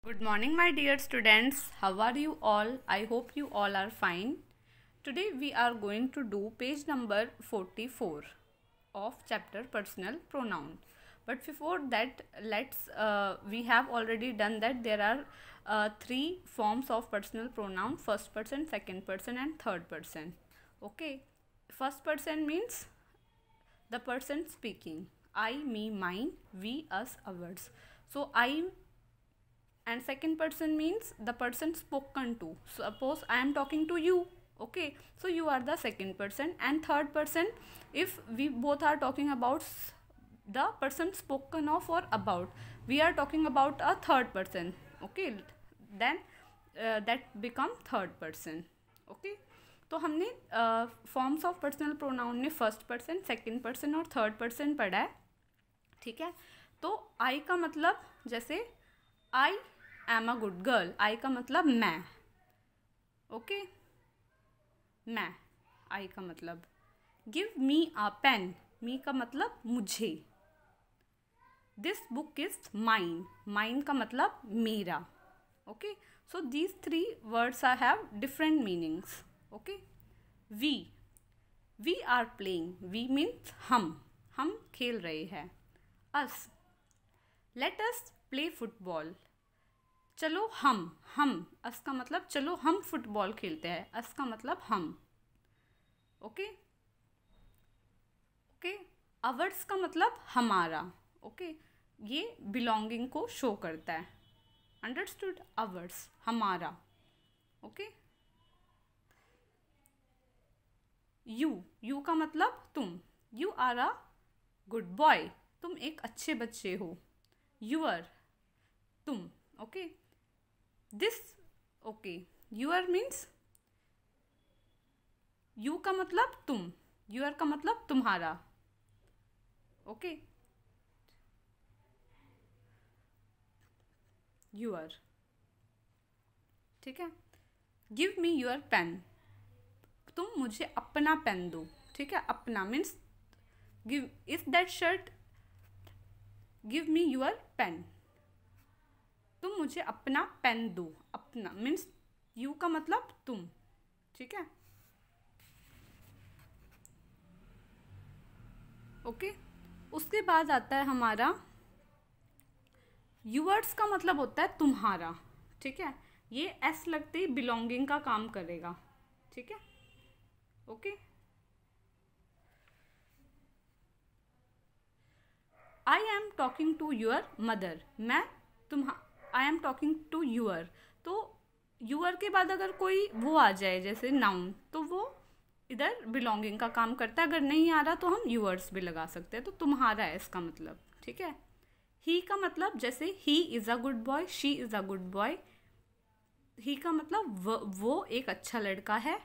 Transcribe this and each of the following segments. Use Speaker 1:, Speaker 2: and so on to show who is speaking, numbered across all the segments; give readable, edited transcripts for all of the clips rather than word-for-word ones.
Speaker 1: Good morning, my dear students. How are you all? I hope you all are fine. Today we are going to do page number 44 of chapter personal pronoun. But before that, we have already done that there are three forms of personal pronoun: first person, second person, and third person. Okay, first person means the person speaking. I, me, mine, we, us, ours. So I, and second person means the person spoken to. Suppose I am talking to you. Okay, so you are the second person. And third person, if we both are talking about the person spoken of or about, we are talking about a third person. Okay, then that become third person. Okay, तो हमने forms of personal pronoun में first person, second person और third person पढ़ा है. ठीक है, तो I का मतलब जैसे I am a good girl. I का मतलब मैं. ओके, मैं. आई का मतलब. गिव मी अ पेन. मी का मतलब मुझे. This book is mine. Mine का मतलब मेरा. Okay, so these three words I have different meanings. Okay, we are playing. We means हम खेल रहे हैं. Us, let us play football. चलो हम. अस का मतलब चलो हम फुटबॉल खेलते हैं. अस का मतलब हम. ओके, अवर्स का मतलब हमारा. ओके, ये बिलोंगिंग को शो करता है. अंडरस्टूड? अवर्स हमारा. ओके, यू का मतलब तुम. You are a good boy. तुम एक अच्छे बच्चे हो. यूअर, तुम. Okay, this. Okay, your means you का मतलब तुम. यूअर का मतलब तुम्हारा. Okay, your. ठीक है. Give me your pen. तुम मुझे अपना पेन दो. ठीक है, अपना means give. Is that shirt. Give me your pen. तुम मुझे अपना पेन दो. अपना मीन्स यू का मतलब तुम. ठीक है. ओके, उसके बाद आता है हमारा यूअर्स का मतलब होता है तुम्हारा. ठीक है, ये एस लगते ही बिलोंगिंग का काम करेगा. ठीक है. Okay, I am talking to your mother. I am talking to your. तो यूअर के बाद अगर कोई वो आ जाए जैसे नाउन, तो वो इधर बिलोंगिंग का काम करता है. अगर नहीं आ रहा तो हम यूअर्स भी लगा सकते हैं. तो तुम्हारा है इसका मतलब. ठीक है. ही का मतलब जैसे he is a good boy, she is a good boy. He का मतलब वो एक अच्छा लड़का है,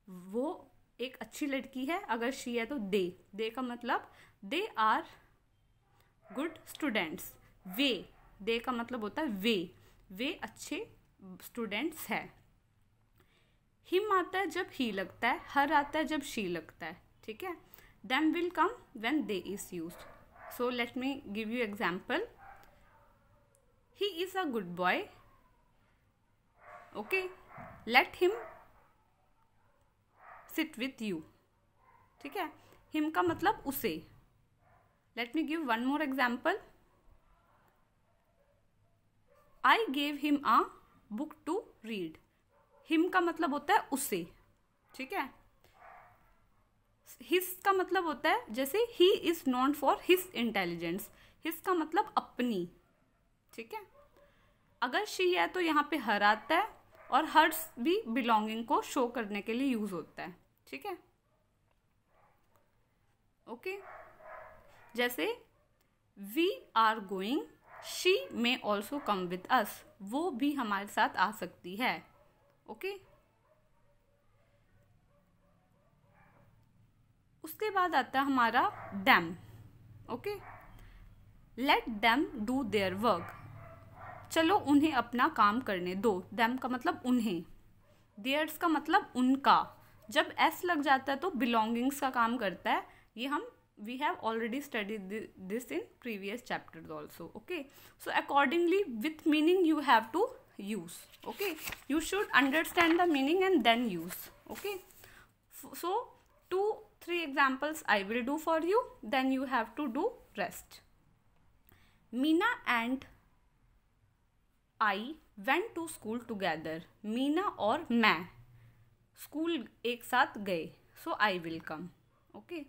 Speaker 1: वो एक अच्छी लड़की है. अगर शी है तो दे का मतलब दे आर गुड स्टूडेंट्स. दे का मतलब होता है वे अच्छे स्टूडेंट्स हैं. हिम आता है जब ही लगता है. हर आता है जब शी लगता है. ठीक है. Them will come when they is used. So let me give you example. He is a good boy. Okay, let him sit with you. ठीक है. हिम का मतलब उसे. Let me give one more example. I gave him a book to read. Him का मतलब होता है उसे. ठीक है. हिज का मतलब होता है जैसे he is known for his intelligence. His का मतलब अपनी. ठीक है. अगर शी है तो यहाँ पे हर आता है, और हर्स भी बिलोंगिंग को शो करने के लिए यूज होता है. ठीक है. ओके, जैसे we are going, she may also come with us. वो भी हमारे साथ आ सकती है. ओके, उसके बाद आता है हमारा them. Okay, let them do their work. चलो उन्हें अपना काम करने दो. देम का मतलब उन्हें. देयर्स का मतलब उनका. जब एस लग जाता है तो बिलोंगिंग्स का काम करता है. ये हम we have already studied this in previous chapters also. Okay, so accordingly with meaning you have to use. Okay, you should understand the meaning and then use. Okay, so 2-3 examples I will do for you, then you have to do rest. Meena and I went to school together. Meena और मैं school एक साथ गए. So I will come. Okay.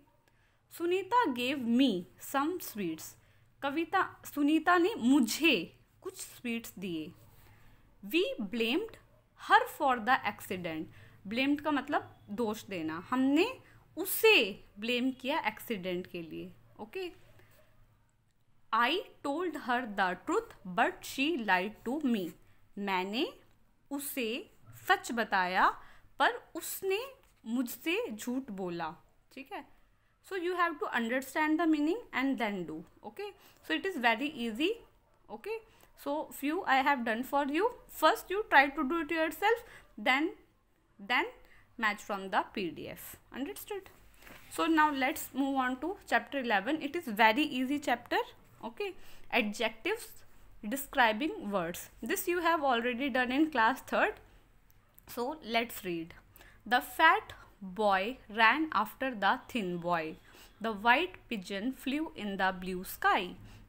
Speaker 1: Sunita gave me some sweets. Sunita ने मुझे कुछ sweets दिए. We blamed her for the accident. Blamed का मतलब दोष देना. हमने उसे ब्लेम किया एक्सीडेंट के लिए. Okay. I told her the truth but she lied to me. मैंने उसे सच बताया पर उसने मुझसे झूठ बोला. ठीक है. So you have to understand the meaning and then do. Okay. So it is very easy. Okay. So few I have done for you. First you try to do it yourself, then match from the PDF. Understood? So now let's move on to chapter 11. It is very easy chapter. Okay. Adjectives describing words. This you have already done in class 3rd. So let's read. The fat boy ran after the thin boy. The white pigeon flew in the blue sky.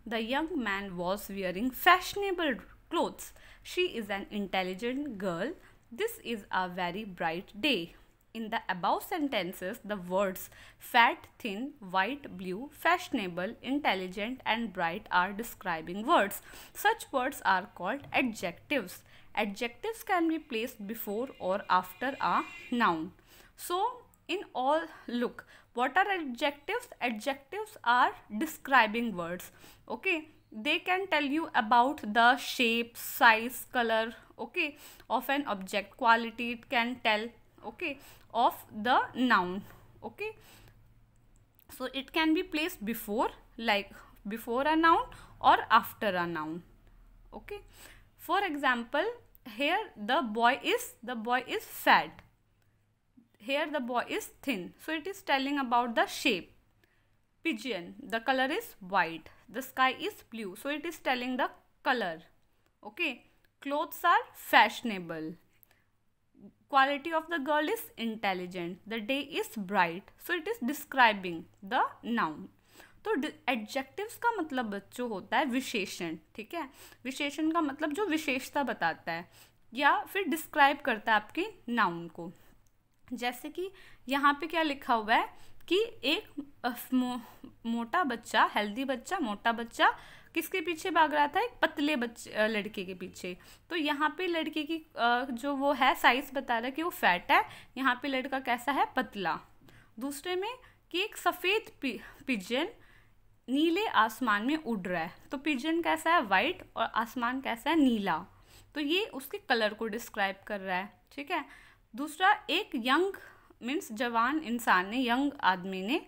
Speaker 1: The young man was wearing fashionable clothes. She is an intelligent girl. This is a very bright day. In the above sentences, the words fat, thin, white, blue, fashionable, intelligent and bright are describing words. Such words are called adjectives. Adjectives can be placed before or after a noun. So, in all, look, what are adjectives? Adjectives are describing words. Okay, they can tell you about the shape, size, color, okay, of an object. Quality it can tell, okay, of the noun. Okay, so it can be placed before, like before a noun or after a noun. Okay, for example, here the boy is fat. Here the boy is thin. So it is telling about the shape. Pigeon, the color is white. The sky is blue. So it is telling the color. Okay. Clothes are fashionable. Quality of the girl is intelligent. The day is bright. So it is describing the noun. तो adjectives का मतलब बच्चों होता है विशेषण. ठीक है. विशेषण का मतलब जो विशेषता बताता है या फिर डिस्क्राइब करता है आपके नाउन को. जैसे कि यहाँ पे क्या लिखा हुआ है कि एक मोटा बच्चा, हेल्दी बच्चा, मोटा बच्चा किसके पीछे भाग रहा था? एक पतले बच्चे लड़के के पीछे. तो यहाँ पे लड़के की जो वो है साइज बता रहा है कि वो फैट है. यहाँ पे लड़का कैसा है? पतला. दूसरे में कि एक सफ़ेद पिजन नीले आसमान में उड़ रहा है. तो पिजन कैसा है? वाइट. और आसमान कैसा है? नीला. तो ये उसके कलर को डिस्क्राइब कर रहा है. ठीक है. दूसरा, एक यंग मीन्स जवान इंसान ने, यंग आदमी ने,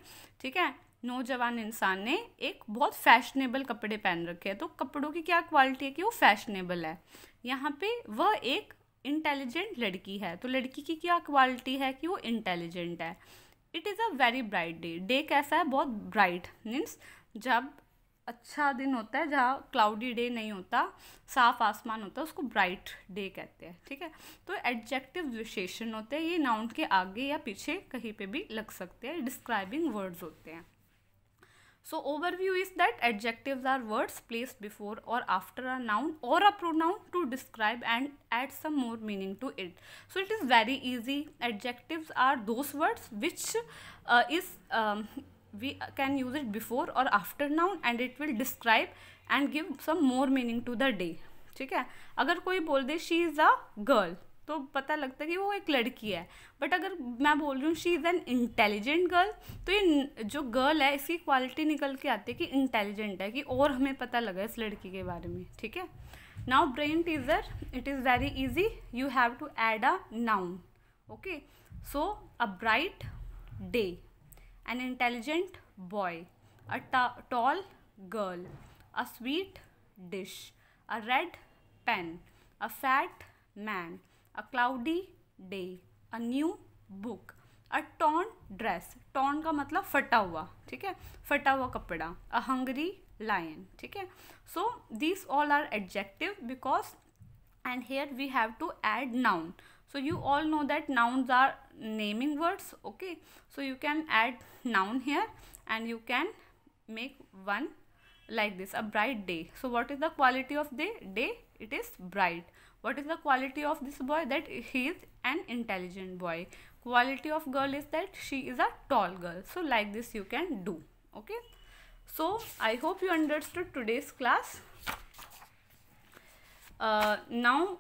Speaker 1: ठीक है, नौजवान इंसान ने एक बहुत फैशनेबल कपड़े पहन रखे हैं. तो कपड़ों की क्या क्वालिटी है? कि वो फैशनेबल है. यहाँ पे वह एक इंटेलिजेंट लड़की है. तो लड़की की क्या क्वालिटी है? कि वो इंटेलिजेंट है. It is a very bright day. Day कैसा है? बहुत ब्राइट. मीन्स जब अच्छा दिन होता है, जहाँ क्लाउडी डे नहीं होता, साफ आसमान होता है, उसको ब्राइट डे कहते हैं. ठीक है. तो एडजेक्टिव विशेषण होते हैं. ये नाउन के आगे या पीछे कहीं पे भी लग सकते हैं. डिस्क्राइबिंग वर्ड्स होते हैं. So overview is that adjectives are words placed before or after a noun or a pronoun to describe and add some more meaning to it. So it is very easy. Adjectives are those words which we can use it before or after noun and it will describe and give some more meaning to the day. ठीक है. अगर कोई बोल दे she is a girl तो पता लगता है कि वो एक लड़की है. बट अगर मैं बोल रही हूँ she is an intelligent girl, तो ये जो गर्ल है इसकी क्वालिटी निकल के आती है कि इंटेलिजेंट है, कि और हमें पता लगा इस लड़की के बारे में. ठीक है. Now brain teaser. It is very easy. You have to add a noun. Okay. So a bright day, an intelligent boy, a tall girl, a sweet dish, a red pen, a fat man, a cloudy day, a new book, a torn dress, torn का मतलब फटा हुआ, ठीक है, फटा हुआ कपड़ा. A hungry lion, ठीक है. So these all are adjective because, and here we have to add noun. So you all know that nouns are naming words, okay. So you can add noun here and you can make one like this, a bright day. So what is the quality of the day? It is bright. What is the quality of this boy? That he is an intelligent boy. Quality of girl is that she is a tall girl. So like this you can do, okay. So I hope you understood today's class. Now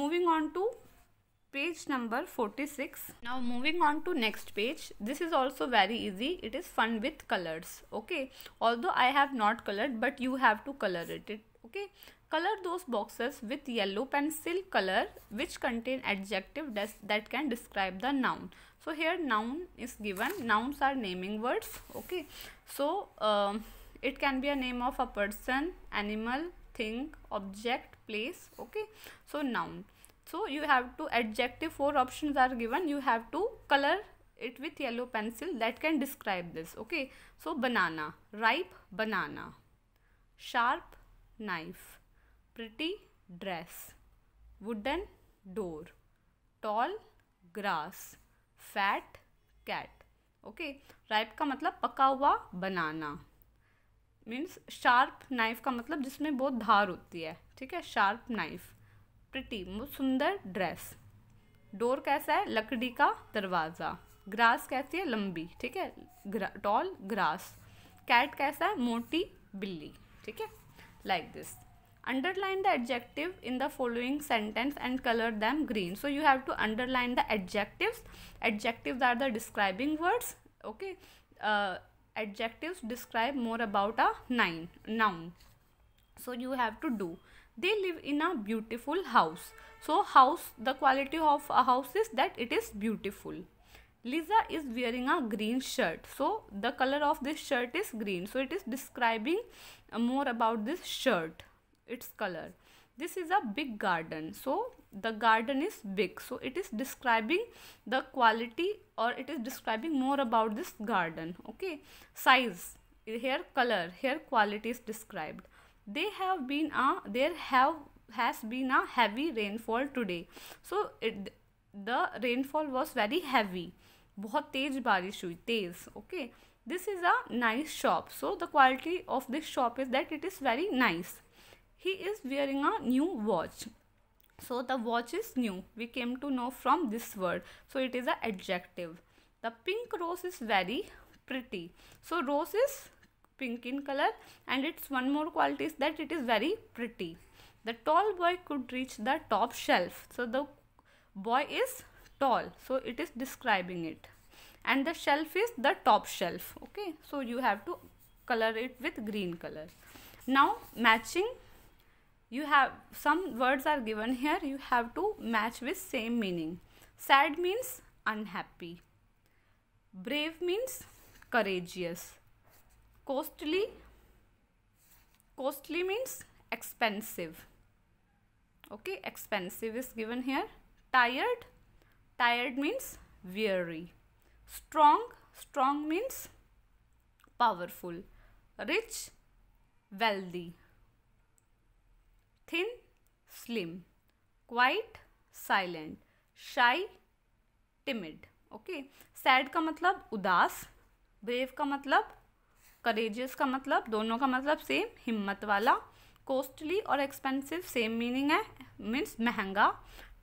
Speaker 1: moving on to page number 46. Now moving on to next page. This is also very easy. It is fun with colors, okay. Although I have not colored, but you have to color it, okay. Color those boxes with yellow pencil color which contain adjective that can describe the noun. So here noun is given. Nouns are naming words, okay. So it can be a name of a person, animal, thing, object, place, okay. So noun. So you have to adjective, 4 options are given. You have to color it with yellow pencil that can describe this, okay. So banana, ripe banana. Sharp knife. Pretty dress. Wooden door. Tall grass. Fat cat, okay. Ripe का मतलब पका हुआ बनाना. Means sharp knife का मतलब जिसमें बहुत धार होती है, ठीक है, शार्प नाइफ. प्रिटी बहुत सुंदर ड्रेस. डोर कैसा है? लकड़ी का दरवाज़ा. ग्रास कैसी है? लंबी, ठीक है, टॉल ग्रास. कैट कैसा है? मोटी बिल्ली, ठीक है, like this. Underline the adjective in the following sentence and color them green. So you have to underline the adjectives. Adjectives are the describing words, okay. Adjectives describe more about a noun. So you have to do. They live in a beautiful house. So house, the quality of a house is that it is beautiful. Lisa is wearing a green shirt. So the color of this shirt is green. So it is describing more about this shirt, its color. This is a big garden. So the garden is big. So it is describing the quality, or it is describing more about this garden, okay. Size, here color, here quality is described. There has been a heavy rainfall today. So the rainfall was very heavy. बहुत तेज बारिश हुई, तेज, okay. This is a nice shop. So the quality of this shop is that it is very nice. He is wearing a new watch. So the watch is new. We came to know from this word. So it is an adjective. The pink rose is very pretty. So rose is pink in color, and its one more quality is that it is very pretty. The tall boy could reach the top shelf. So the boy is tall. So it is describing it. And the shelf is the top shelf. Okay. So you have to color it with green color. Now matching. You have some words are given here. You have to match with same meaning. Sad means unhappy. Brave means courageous. Costly means expensive. Okay, expensive is given here. Tired means weary. Strong means powerful. Rich, wealthy. Thin, slim. Quiet, silent. Shy, timid. Okay. Sad का मतलब उदास. Brave का मतलब, courageous का मतलब, दोनों का मतलब सेम, हिम्मत वाला. Costly और expensive सेम मीनिंग है, मीन्स महंगा.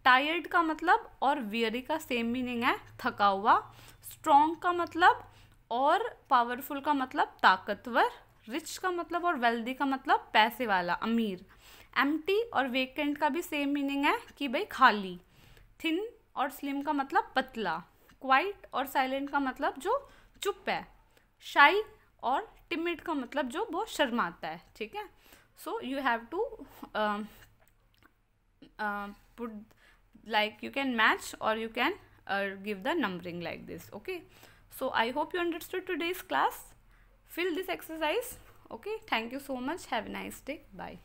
Speaker 1: Tired का मतलब और weary का सेम मीनिंग है, थका हुआ. Strong का मतलब और powerful का मतलब ताकतवर. Rich का मतलब और wealthy का मतलब पैसे वाला, अमीर. एम्प्टी और वेकेंट का भी सेम मीनिंग है कि भाई खाली. थिन और स्लिम का मतलब पतला. क्वाइट और साइलेंट का मतलब जो चुप है. शाई और टिमिड का मतलब जो बहुत शर्माता है, ठीक है. So you have to put like you can match or you can give the numbering like this. Okay, so I hope you understood today's class. Fill this exercise. Okay, thank you so much. Have a nice day. Bye.